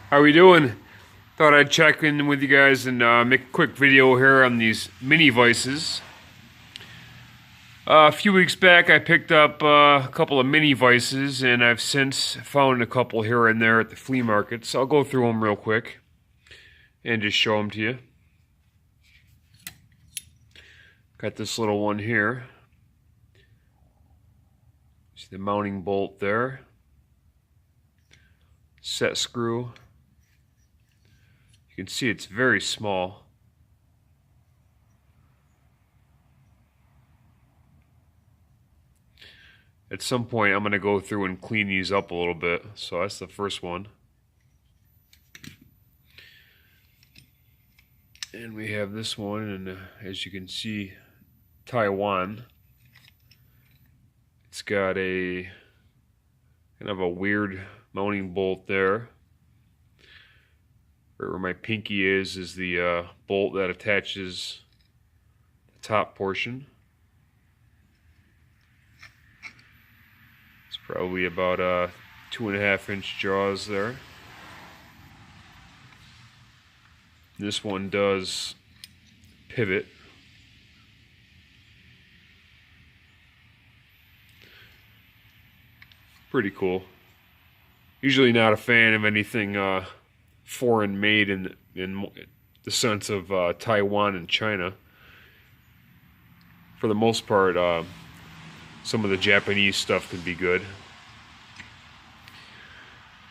How we doing? Thought I'd check in with you guys and make a quick video here on these mini vises. A few weeks back I picked up a couple of mini vises, and I've since found a couple here and there at the flea market, so I'll go through them real quick and just show them to you. Got this little one here. See the mounting bolt there. Set screw. You can see it's very small. At some point I'm going to go through and clean these up a little bit. So that's the first one. And we have this one, and as you can see, Taiwan. It's got a kind of a weird mounting bolt there. Right where my pinky is the bolt that attaches the top portion. It's probably about 2.5 inch jaws there. This one does pivot. Pretty cool. Usually not a fan of anything foreign made in the sense of Taiwan and China. For the most part, some of the Japanese stuff can be good.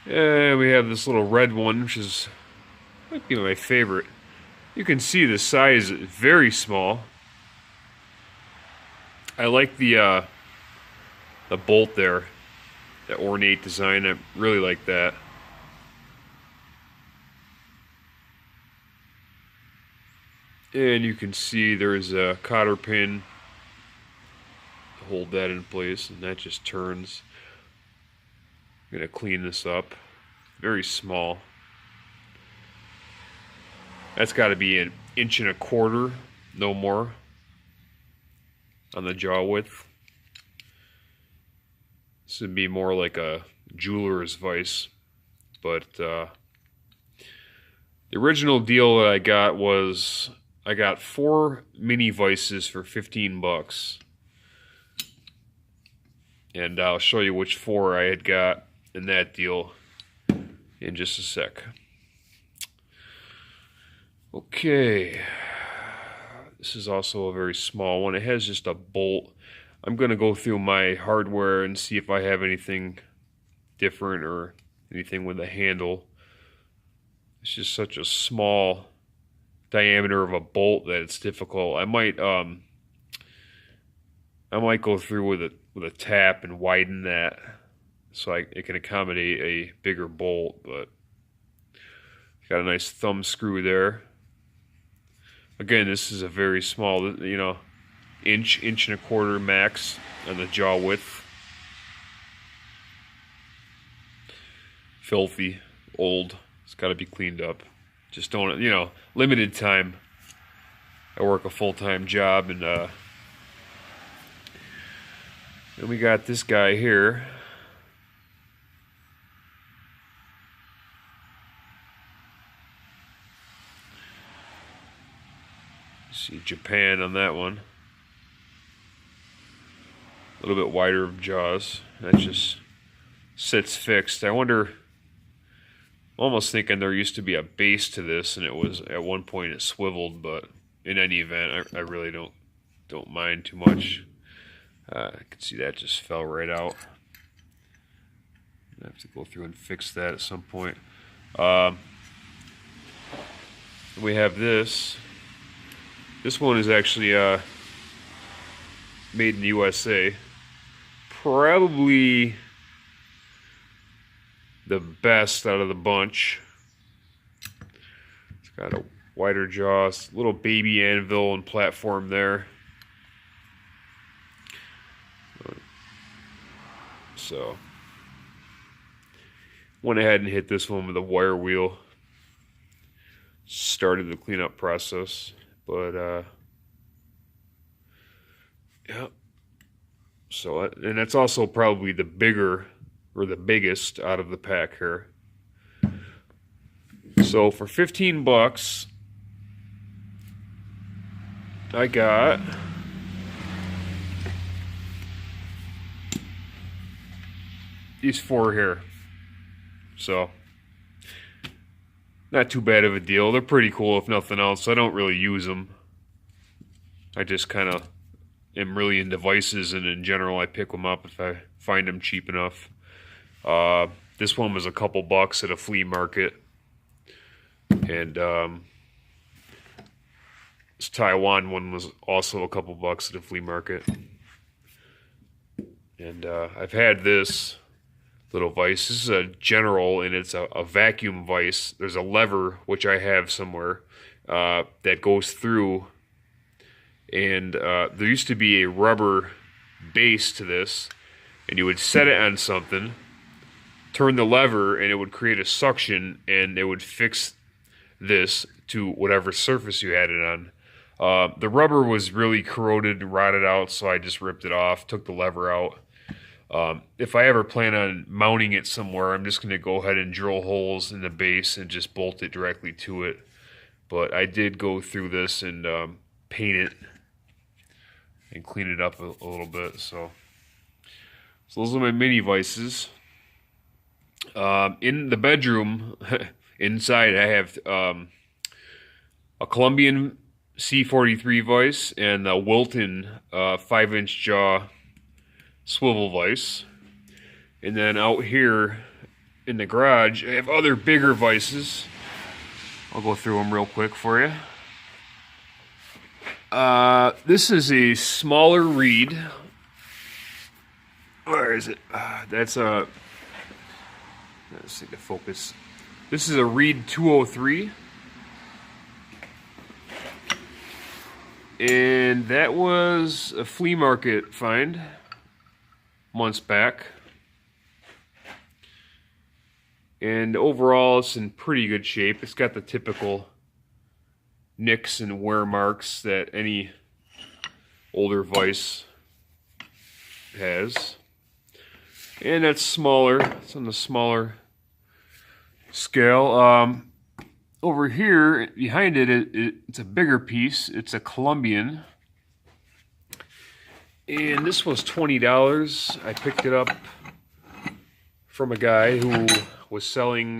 And we have this little red one, which might be my favorite. You can see the size is very small. I like the bolt there, that ornate design. I really like that. And you can see there's a cotter pin to hold that in place, and that just turns. I'm going to clean this up. Very small. That's got to be 1.25 inches, no more, on the jaw width. This would be more like a jeweler's vise, but the original deal that I got was I got 4 mini vises for 15 bucks, and I'll show you which 4 I had got in that deal in just a sec. Okay, this is also a very small one. It has just a bolt. I'm going to go through my hardware and see if I have anything different or anything with a handle. It's just such a small diameter of a bolt that it's difficult. I might go through with a tap and widen that so it can accommodate a bigger bolt. But got a nice thumb screw there. Again, this is a very small, inch and a quarter max on the jaw width. Filthy, old. It's got to be cleaned up. Just don't, limited time. I work a full-time job, and then we got this guy here. See Japan on that one. A little bit wider of jaws. That just sits fixed. I wonder, I'm almost thinking there used to be a base to this, and it was at one point it swiveled, but in any event, I really don't mind too much. I can see that just fell right out. I have to go through and fix that at some point. We have this. This one is actually made in the USA. Probably the best out of the bunch. It's got a wider jaw, little baby anvil and platform there. So went ahead and hit this one with a wire wheel. Started the cleanup process, but yeah. So, and that's also probably the bigger or the biggest out of the pack here. So for 15 bucks, I got these 4 here. So not too bad of a deal. They're pretty cool if nothing else. I don't really use them. I just kind of am really into vices, and in general I pick them up if I find them cheap enough. This one was a couple bucks at a flea market, and this Taiwan one was also a couple bucks at a flea market. And I've had this little vise. This is a General, and it's a vacuum vise. There's a lever, which I have somewhere, that goes through, and there used to be a rubber base to this, and you would set it on something, turn the lever, and it would create a suction, and it would fix this to whatever surface you had it on. The rubber was really corroded and rotted out, so I just ripped it off, took the lever out. If I ever plan on mounting it somewhere, I'm just going to go ahead and drill holes in the base and just bolt it directly to it. But I did go through this and paint it and clean it up a little bit. So those are my mini vices. In the bedroom, inside, I have a Colombian C43 vise and a Wilton 5-inch jaw swivel vise. And then out here in the garage, I have other bigger vices. I'll go through them real quick for you. This is a smaller reed. Where is it? That's a... Let's see the focus. This is a Reed 203. And that was a flea market find months back. And overall, it's in pretty good shape. It's got the typical nicks and wear marks that any older vise has. And that's smaller. It's on the smaller scale. Over here, behind it, it's a bigger piece. It's a Colombian. And this was $20. I picked it up from a guy who was selling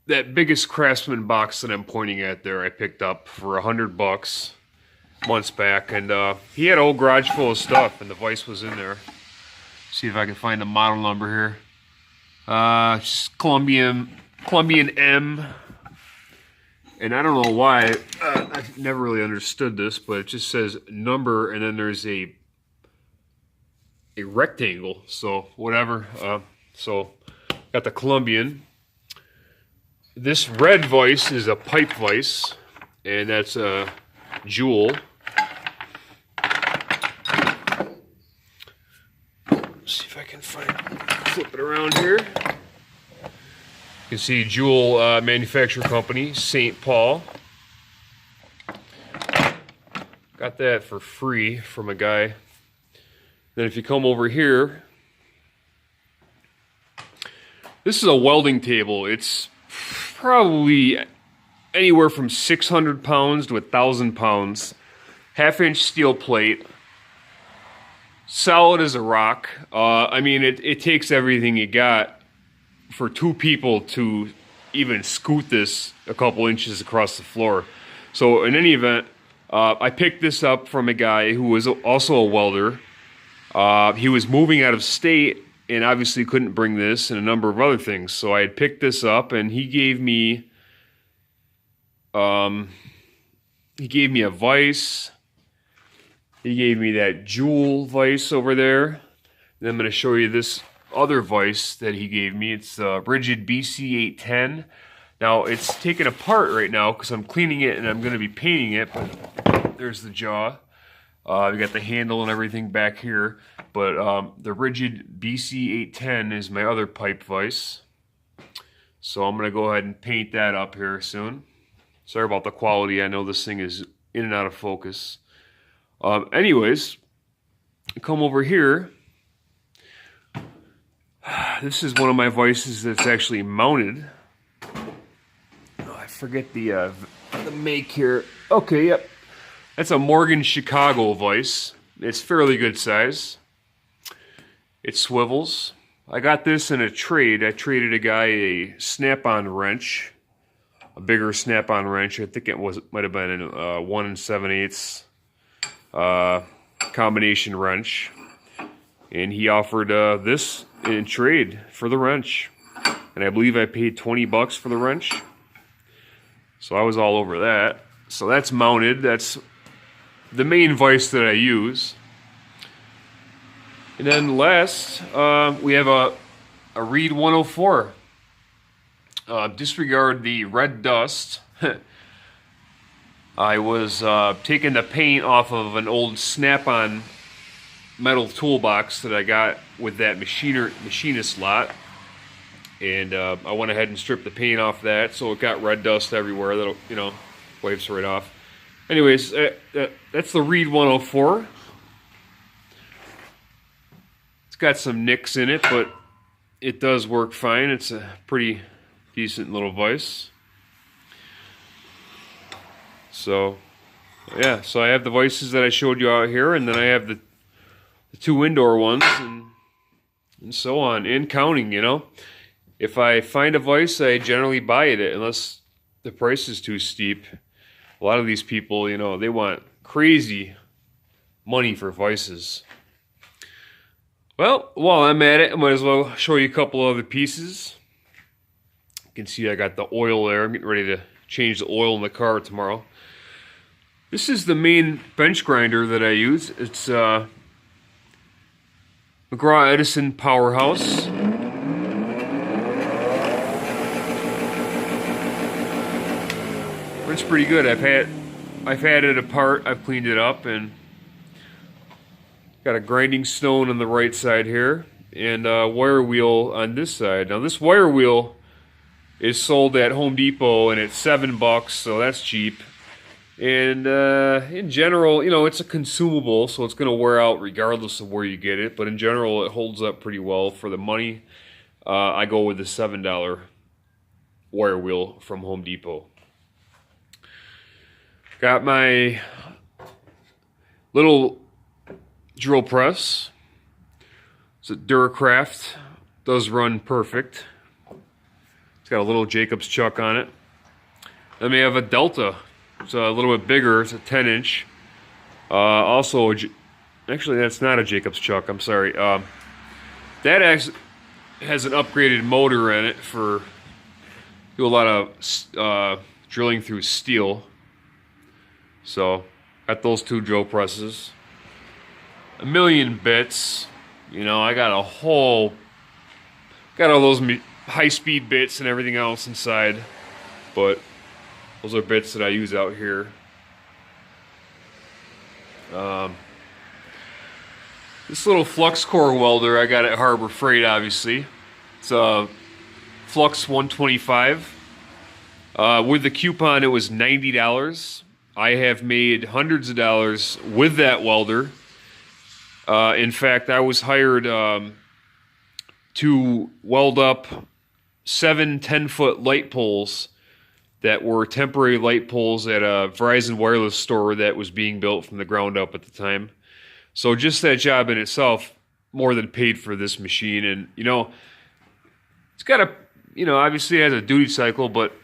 that biggest Craftsman box that I'm pointing at there. I picked up for $100 months back, and he had a whole garage full of stuff, and the vise was in there. See if I can find the model number here. Just Colombian M, and I don't know why. I've never really understood this, but it just says number, and then there's a rectangle. So whatever. So got the Colombian. This red vise is a pipe vise, and that's a Jewel. See if I can flip it around here. You can see Jewel Manufacturing Company, St. Paul. Got that for free from a guy. Then if you come over here, this is a welding table. It's probably anywhere from 600 pounds to 1,000 pounds. 1/2-inch steel plate. Solid as a rock. I mean, it takes everything you got for 2 people to even scoot this a couple inches across the floor. So in any event, I picked this up from a guy who was also a welder. He was moving out of state and obviously couldn't bring this and a number of other things. So I had picked this up, and he gave me a vise. He gave me that Jewel vise over there. And I'm going to show you this other vise that he gave me. It's a Rigid BC810. Now, it's taken apart right now because I'm cleaning it and I'm going to be painting it. But there's the jaw. We got the handle and everything back here. But the Rigid BC810 is my other pipe vise. So I'm going to go ahead and paint that up here soon. Sorry about the quality. I know this thing is in and out of focus. Anyways, come over here. This is one of my vices that's actually mounted. Oh, I forget the make here. Okay, yep. That's a Morgan Chicago vice. It's fairly good size. It swivels. I got this in a trade. I traded a guy a snap-on wrench, a bigger snap-on wrench. I think might have been a 1 7/8 combination wrench, and he offered this in trade for the wrench, and I believe I paid $20 for the wrench. So I was all over that. So that's mounted. That's the main vice that I use. And then last, we have a Reed 104. Disregard the red dust. I was taking the paint off of an old Snap-on metal toolbox that I got with that machinist lot. And I went ahead and stripped the paint off that, so it got red dust everywhere. That'll, you know, wipes right off. Anyways, that's the Reed 104. It's got some nicks in it, but it does work fine. It's a pretty decent little vise. So, yeah, so I have the vices that I showed you out here, and then I have the two indoor ones, and so on, and counting, you know. If I find a vice, I generally buy it, unless the price is too steep. A lot of these people, you know, they want crazy money for vices. Well, while I'm at it, I might as well show you a couple other pieces. You can see I got the oil there. I'm getting ready to change the oil in the car tomorrow. This is the main bench grinder that I use. It's McGraw-Edison Powerhouse. It's pretty good. I've had it apart. I've cleaned it up, and got a grinding stone on the right side here, and a wire wheel on this side. Now this wire wheel is sold at Home Depot, and it's $7, so that's cheap. And in general, you know, it's a consumable, so it's going to wear out regardless of where you get it. But in general, it holds up pretty well for the money. I go with the $7 wire wheel from Home Depot. Got my little drill press. It's a Duracraft. Does run perfect. It's got a little Jacobs chuck on it. Then we have a Delta. It's a little bit bigger. It's a 10-inch. Also, actually, that's not a Jacobs chuck. I'm sorry. That actually has an upgraded motor in it for do a lot of drilling through steel. So, got those two drill presses. A million bits. You know, I got all those high-speed bits and everything else inside. But those are bits that I use out here. This little flux core welder I got at Harbor Freight, obviously. It's a Flux 125. With the coupon, it was $90. I have made hundreds of dollars with that welder. In fact, I was hired to weld up 7 10-foot light poles that were temporary light poles at a Verizon wireless store that was being built from the ground up at the time. So just that job in itself more than paid for this machine. And, you know, it's got a, you know, obviously it has a duty cycle, but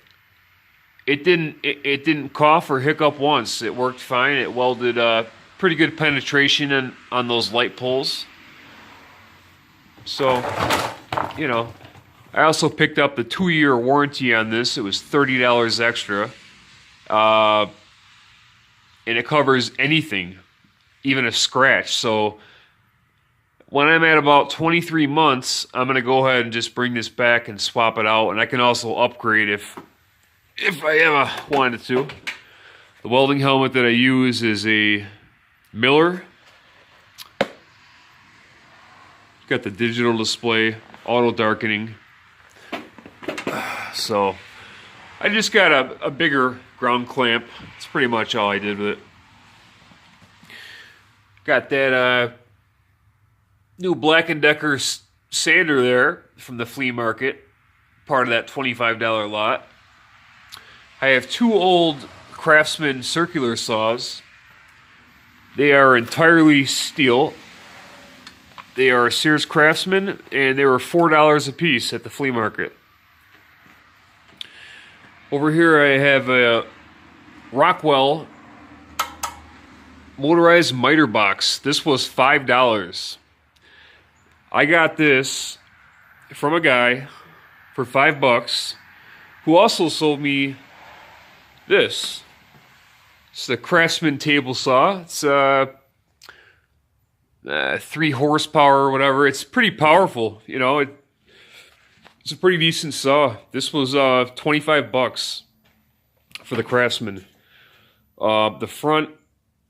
it didn't cough or hiccup once. It worked fine. It welded pretty good penetration on those light poles. So, you know, I also picked up the 2-year warranty on this. It was $30 extra. And it covers anything, even a scratch. So when I'm at about 23 months, I'm going to go ahead and just bring this back and swap it out. And I can also upgrade if I ever wanted to. The welding helmet that I use is a Miller. Got the digital display, auto darkening. So I just got a bigger ground clamp. That's pretty much all I did with it. Got that new Black & Decker sander there from the flea market, part of that $25 lot. I have two old Craftsman circular saws. They are entirely steel. They are Sears Craftsman, and they were $4 a piece at the flea market. Over here I have a Rockwell motorized miter box. This was $5. I got this from a guy for $5 who also sold me this. It's the Craftsman table saw. It's 3 horsepower or whatever. It's pretty powerful, you know. It's a pretty decent saw. This was $25 for the Craftsman. The front,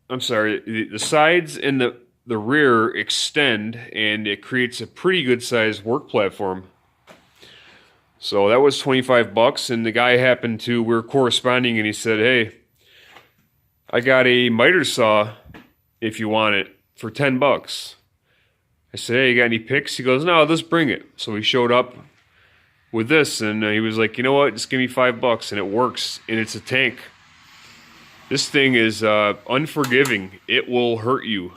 I'm sorry, the sides and the rear extend, and it creates a pretty good sized work platform. So that was $25, and the guy happened to, we were corresponding, and he said, hey, I got a miter saw if you want it for $10. I said, hey, you got any picks? He goes, no, just bring it. So he showed up with this, and he was like, you know what, just give me $5, and it works, and it's a tank. This thing is unforgiving. It will hurt you.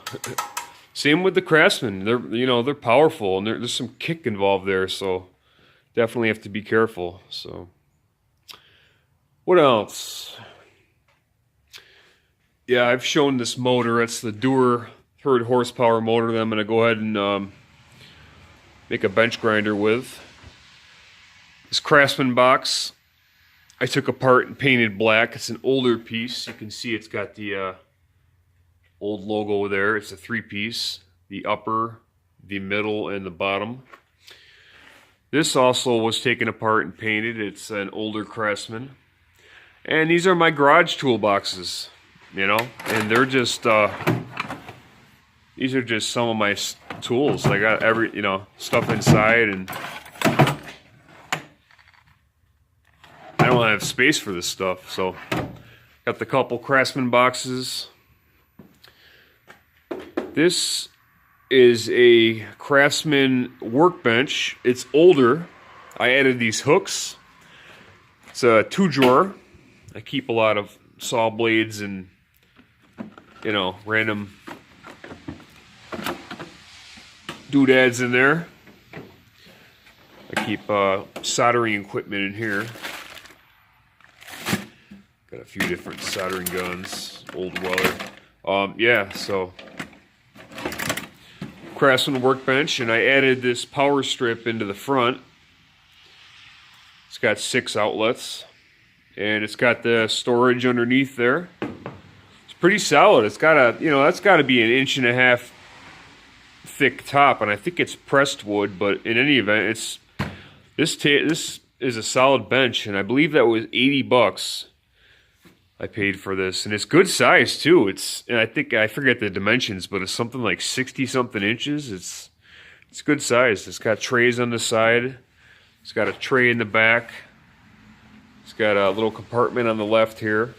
Same with the Craftsman. They're powerful, and there's some kick involved there, so definitely have to be careful. So, what else? Yeah, I've shown this motor. It's the Dewar 3rd horsepower motor that I'm going to go ahead and make a bench grinder with. This Craftsman box I took apart and painted black. It's an older piece. You can see it's got the old logo there. It's a 3-piece. The upper, the middle, and the bottom. This also was taken apart and painted. It's an older Craftsman. And these are my garage toolboxes, you know, and they're just, these are just some of my tools. I got every, stuff inside, and I don't have space for this stuff. So, got the couple Craftsman boxes. This is a Craftsman workbench. It's older. I added these hooks. It's a 2-drawer. I keep a lot of saw blades and, random doodads in there. I keep soldering equipment in here. Got a few different soldering guns, old Weller. Yeah, so Craftsman workbench, and I added this power strip into the front. It's got 6 outlets, and it's got the storage underneath there. It's pretty solid. It's got a, that's got to be 1.5 inch thick top, and I think it's pressed wood. But in any event, this is a solid bench, and I believe that was $80 I paid for this, and it's good size too. And I forget the dimensions, but it's something like 60-something inches. It's good size. It's got trays on the side. It's got a tray in the back. It's got a little compartment on the left here.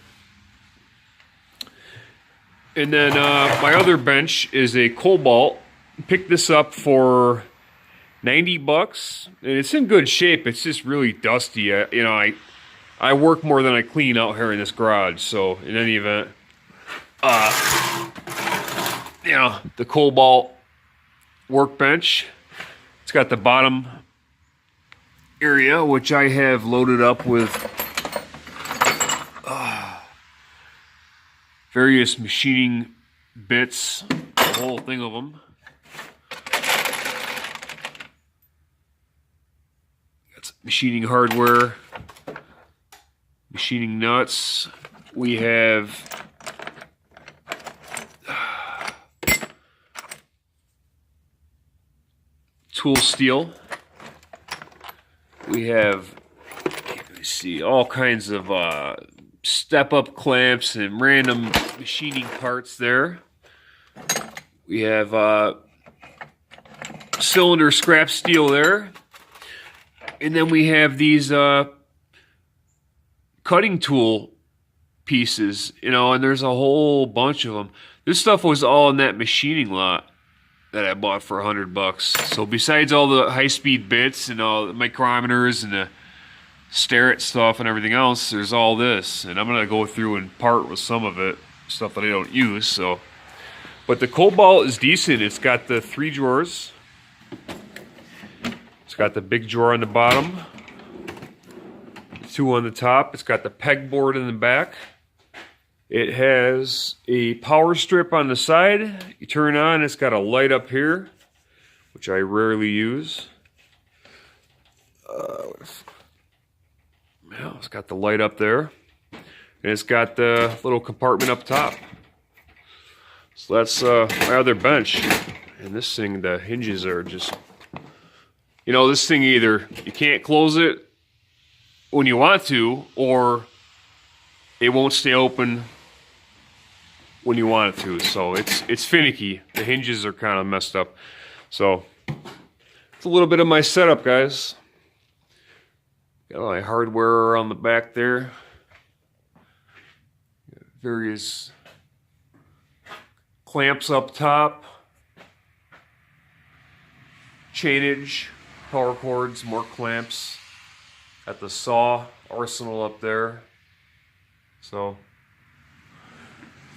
And then my other bench is a Cobalt. Picked this up for $90, and it's in good shape. It's just really dusty. I work more than I clean out here in this garage, so in any event, the Cobalt workbench. It's got the bottom area, which I have loaded up with various machining bits, a whole thing of them. Got machining hardware, machining nuts. We have tool steel. We have, let me see, all kinds of step-up clamps and random machining parts there. We have cylinder scrap steel there. And then we have these cutting tool pieces, and there's a whole bunch of them. This stuff was all in that machining lot. that I bought for $100. So besides all the high-speed bits and all the micrometers and the Starrett stuff and everything else, there's all this, and I'm gonna go through and part with some of it, stuff that I don't use. So, but the Cobalt is decent. It's got the 3 drawers. It's got the big drawer on the bottom, 2 on the top. It's got the pegboard in the back. It has a power strip on the side. You turn on, it's got a light up here, which I rarely use. It's got the light up there. And it's got the little compartment up top. So that's my other bench. And this thing, the hinges are just... You know, this thing either you can't close it when you want to, or it won't stay open when you want it to. So it's finicky. The hinges are kind of messed up. So it's a little bit of my setup, guys. Got my hardware on the back there. Various clamps up top. Chainage, power cords, more clamps. Got the saw arsenal up there. So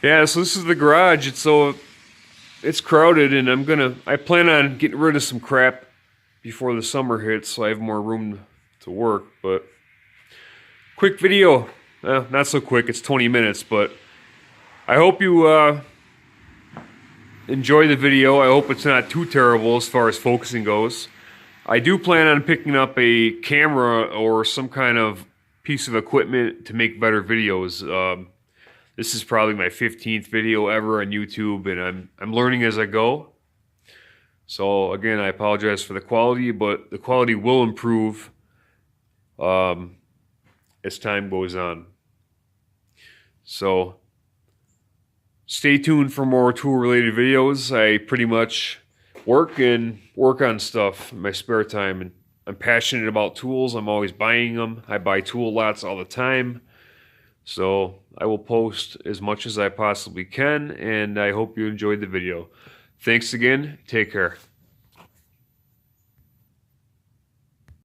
yeah, so this is the garage. It's crowded, and I plan on getting rid of some crap before the summer hits, so I have more room to work. But quick video, not so quick. It's 20 minutes, but I hope you enjoy the video. I hope it's not too terrible as far as focusing goes. I do plan on picking up a camera or some kind of piece of equipment to make better videos. This is probably my 15th video ever on YouTube, and I'm learning as I go. So again, I apologize for the quality, but the quality will improve as time goes on. So stay tuned for more tool-related videos. I pretty much work on stuff in my spare time, and I'm passionate about tools. I'm always buying them. I buy tool lots all the time. So I will post as much as I possibly can, and I hope you enjoyed the video. Thanks again. Take care.